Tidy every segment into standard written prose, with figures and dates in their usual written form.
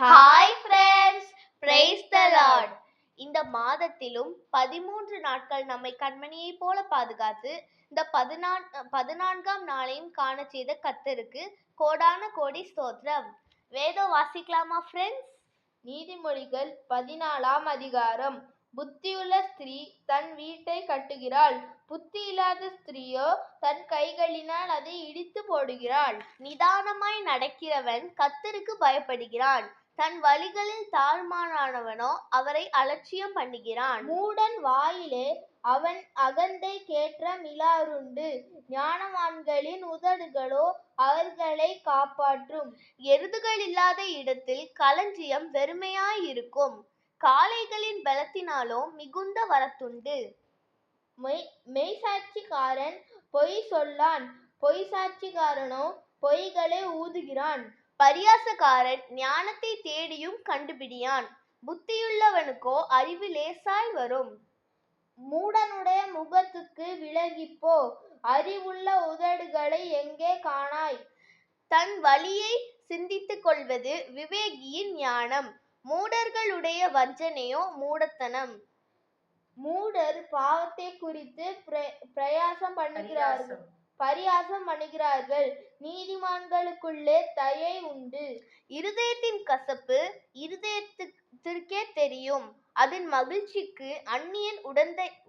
Hi friends, praise the Lord. இந்த மாதத்திலும் 13 நாட்கள் நம்மை கண்மணியை போல பாதுகாத்து இந்த 14ஆம் நாளையும் காண செய்த கர்த்தருக்கு கோடான கோடி ஸ்தோத்திரம். வேதம் வாசிக்கலாமா ஃப்ரெண்ட்ஸ்? நீதிமொழிகள் 14ஆம் அதிகாரம். புத்தியுள்ள ஸ்திரீ தன் வீட்டை கட்டுகிறாள், புத்தி இல்லாத ஸ்திரீயோ தன் கைகளினால் அதை இடித்து போடுகிறாள். நிதானமாய் நடக்கிறவன் கர்த்தருக்கு பயப்படுகிறான், தன் வழிகளில் தாழ்மானவனோ அவரை அலட்சியம் பண்ணுகிறான். மூடன் வாயிலே அவன் அகந்தை கேற்ற மிலாறுண்டு, ஞானவான்களின் உதடுகளோ அவர்களை காப்பாற்றும். எருதுகள் இல்லாத இடத்தில் களஞ்சியம் வெறுமையாயிருக்கும், காளைகளின் பலத்தினாலோ மிகுந்த வரத்துண்டு. மெய்சாட்சிக்காரன் பொய் சொல்லான், பொய் சாட்சிக்காரனோ பொய்களை ஊதுகிறான். பரியாசக்காரன் ஞானத்தை தேடியும் கண்டுபிடியான், புத்தியுள்ளவனுக்கோ அறிவு லேசாய் வரும். மூடனுடைய முகத்துக்கு விலகிப்போ, அறிவுள்ள உதடுகளை எங்கே காணாய். தன் வழியை சிந்தித்துக் கொள்வது விவேகியின் ஞானம், மூடர்களுடைய வஞ்சனையோ மூடத்தனம். மூடர் பாவத்தை குறித்து பரியாசம் பண்ணுகிறார்கள், நீதிமான்களுக்குள்ளே தயை உண்டு. இருதயத்தின் கசப்பு இருதயத்திற்கே தெரியும், அதன் மகிழ்ச்சிக்கு அந்நியன்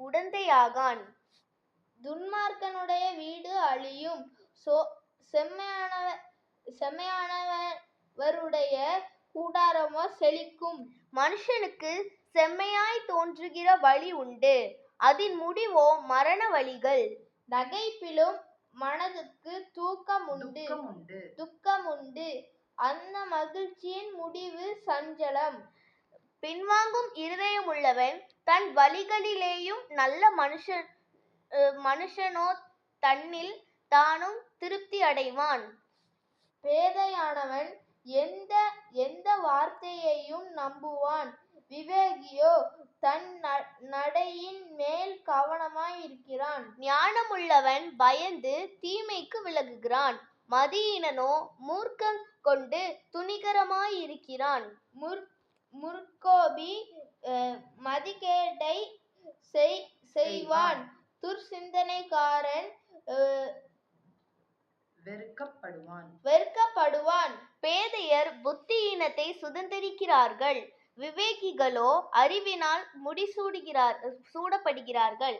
உடந்தையாகான். துன்மார்க்கனுடைய வீடு அழியும், செம்மையானவருடைய கூடாரமோ செழிக்கும். மனுஷனுக்கு செம்மையாய் தோன்றுகிற வழி உண்டு, அதன் முடிவோ மரண வழிகள். நகைப்பிலும் மனதுக்கு துக்கம் உண்டு, அந்த மகிழ்ச்சியின் முடிவு சஞ்சலம். பின்வாங்கும் இருதயமுள்ளவன் தன் வழிகளிலேயும் நல்ல மனுஷனோ தன்னில் தானும் திருப்தி அடைவான். பேதையானவன் எந்த வார்த்தையையும் நம்புவான், விவேகியோ தன் நடையின் மேல் கவனமாய் இருக்கிறான். ஞானமுள்ளவன் பயந்து தீமைக்கு விலகுகிறான், மதியீனனோ மூர்க்கம் கொண்டு துணிகரமாயிருக்கிறான். முற்கோபி மதிகேட்டை செய்வான், துர்சிந்தனைக்காரன் வெறுக்கப்படுவான். பேதையர் புத்தியீனத்தை சுதந்தரிக்கிறார்கள், விவேகிகளோ அறிவினால் சூடப்படுகிறார்கள்.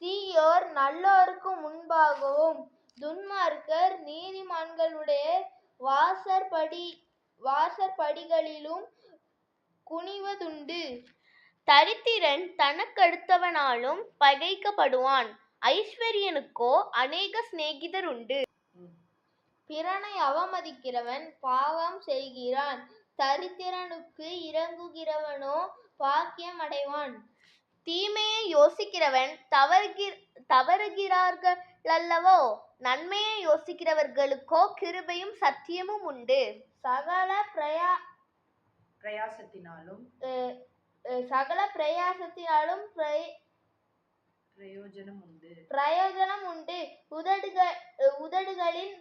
தீயோர் நல்லோருக்கு முன்பாகவும், துன்மார்க்கர் நீதிமான்களுடைய வாசற்படிகளிலும் குனிவதுண்டு. தரித்திரன் தனக்கடுத்தவனாலும் பகைக்கப்படுவான், ஐஸ்வர்யனுக்கோ அநேக சிநேகிதர் உண்டு. பிறனை அவமதிக்கிறவன் பாவம் செய்கிறான், தரித்திரனுக்கு இறங்குகிறவனோ பாக்கியம் அடைவான். தீமையை யோசிக்கிறவன் தவறுகிறார்களல்லவோ, நன்மையை யோசிக்கிறவர்களுக்கோ கிருபையும் சத்தியமும் உண்டு. சகல பிரயாசத்தினாலும் பிரயோஜனம் உண்டு, உதடுகளின்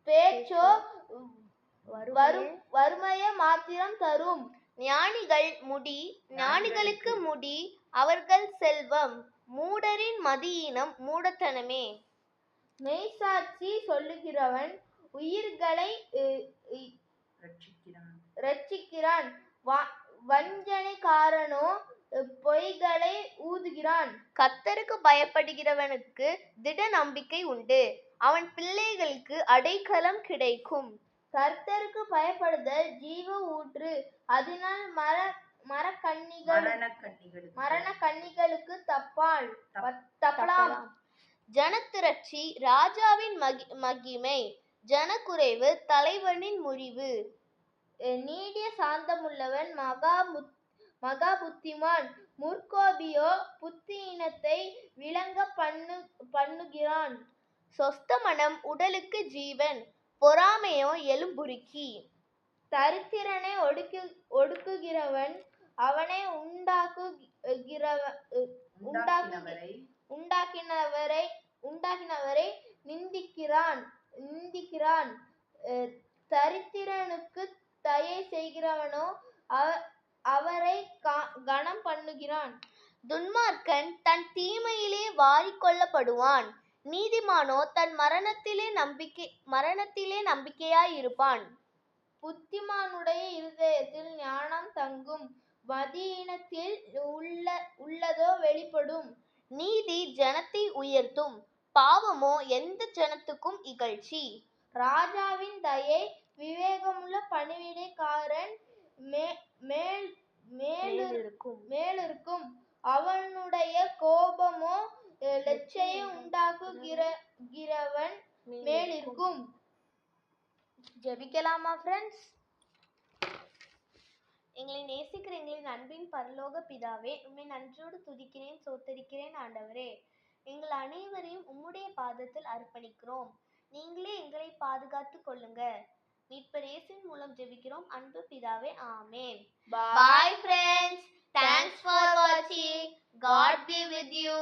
பேச்சோ வறுமையை மாத்திரம் தரும். ஞானிகளுக்கு முடி அவர்கள் செல்வம், மூடரின் மதியீனம் மூடத்தனமே. மெய்சாட்சி சொல்லுகிறவன் உயிர்களை ரட்சிக்கிறான், வஞ்சனைக்காரனோ பொய்களை ஊதுகிறான். கர்த்தருக்கு பயப்படுகிறவனுக்கு திட நம்பிக்கை உண்டு, அவன் பிள்ளைகளுக்கு அடைக்கலம் கிடைக்கும். கர்த்தருக்கு பயப்படுதல் ஜீவ ஊற்று, அதனால் மரண கண்ணிகளுக்கு தப்பலாம். ஜனத்திரட்சி ராஜாவின் மகிமை, ஜனக்குறைவு தலைவனின் முறிவு. நீடிய சாந்தமுள்ளவன் மகா புத்திமான், முற்கோபியோ புத்தியினத்தை விளங்க பண்ணுகிறான். சொஸ்த மனம் உடலுக்கு ஜீவன், பொறாமையோ எலும்புருக்கி. தரித்திரனை ஒடுக்குகிறவன் அவனை உண்டாக்கினவரை நிந்திக்கிறான். தரித்திரனுக்கு தயை செய்கிறவனோ அவரை கனம் பண்ணுகிறான். துன்மார்க்கன் தன் தீமையிலே வாரிக்கொள்ளப்படுவான், நீதிமானோ தன் மரணத்திலே நம்பிக்கையாயிருப்பான். புத்திமானுடைய இருதயத்தில் ஞானம் தங்கும், மதியீனத்தில் உள்ளதோ வெளிப்படும். நீதி ஜனத்தை உயர்த்தும், பாவமோ எந்த ஜனத்துக்கும் இகழ்ச்சி. ராஜாவின் தயை விவேகமுள்ள பணிவிடைக்காரன் மேலிருக்கும், அவனுடைய கோபமோ லட்சையை உண்டாக்குகிறவன் மேலிருக்கும். ஜெபிக்கலாமா ஃப்ரெண்ட்ஸ்? எங்களை நேசிக்கிற எங்களின் அன்பின் பரலோக பிதாவே, உம்மை நன்றியோடு துதிக்கிறேன், சோத்தரிக்கிறேன் ஆண்டவரே. எங்கள் அனைவரையும் உம்முடைய பாதத்தில் அர்ப்பணிக்கிறோம். நீங்களே எங்களை பாதுகாத்து கொள்ளுங்க. மீட்பர் இயேசுவின் மூலம் ஜெபிக்கிறோம் அன்பு பிதாவே, ஆமென். Bye friends. Thanks for watching. God be with you.